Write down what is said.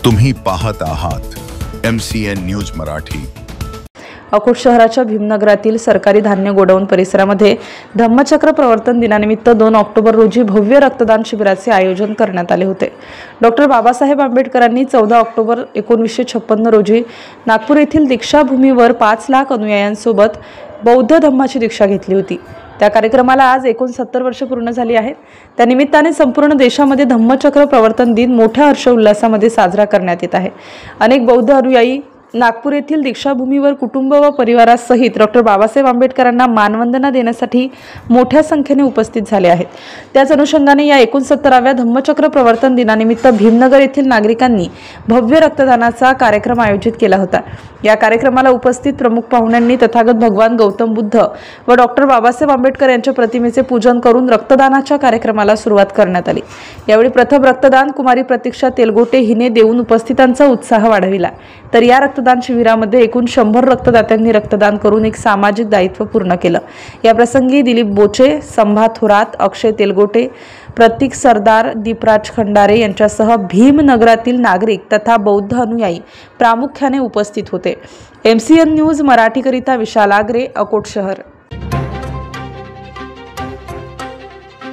तुम्ही पाहत आहात MCN न्यूज मराठी। अकोट शहराच्या भीमनगरातील सरकारी धान्य गोडाऊन परिसरामध्ये धम्मचक्र प्रवर्तन दिनानिमित्त 2 ऑक्टोबर रोजी भव्य रक्तदान शिबिराचे आयोजन करण्यात आले होते। डॉक्टर बाबासाहेब आंबेडकरांनी 14 ऑक्टोबर 1956 रोजी नागपूर येथील दीक्षाभूमीवर 5 लाख अनुयायांसोबत बौद्ध धम्माची दीक्षा घेतली होती। त्या कार्यक्रमाला आज 69 वर्ष पूर्ण झाली आहेत। त्या निमित्ताने संपूर्ण देशामध्ये धम्मचक्र प्रवर्तन दिन मोठ्या हर्षोल्लासामध्ये साजरा करण्यात येत आहे। अनेक बौद्ध अनुयायी नागपूर येथील दीक्षाभूमीवर कुटुंब व परिवारासहित डॉक्टर बाबासाहेब आंबेडकरांना मानवंदना देण्यासाठी मोठ्या संख्येने उपस्थित झाले आहेत। त्याच अनुषंगाने या 69व्या धम्मचक्र प्रवर्तन दिनानिमित्त भीमनगर येथील नागरिकांनी भव्य रक्तदानाचा कार्यक्रम आयोजित केला होता। या कार्यक्रमाला उपस्थित प्रमुख पाहुण्यांनी तथागत भगवान गौतम बुद्ध व डॉक्टर बाबासाहेब आंबेडकर यांच्या प्रतिमेचे पूजन करून रक्तदानाच्या कार्यक्रमाला सुरुवात करण्यात आली। यावेळी प्रथम रक्तदान कुमारी प्रतीक्षा तेलगोटे हिने देऊन उपस्थितांचा उत्साह वाढविला। तर या रक्तदान शिबिरामध्ये एकूण 100 रक्तदात्यांनी रक्तदान करून एक सामाजिक दायित्व पूर्ण केलं। या प्रसंगी दिलीप बोचे, संभा थोरात, अक्षय तेलगोटे, प्रतीक सरदार, दीपराज खंडारे यांच्यासह भीमनगरातील नागरिक तथा बौद्ध अनुयायी प्रामुख्याने उपस्थित होते। MCN न्यूज मराठीकरिता विशाल आगरे, अकोट शहर।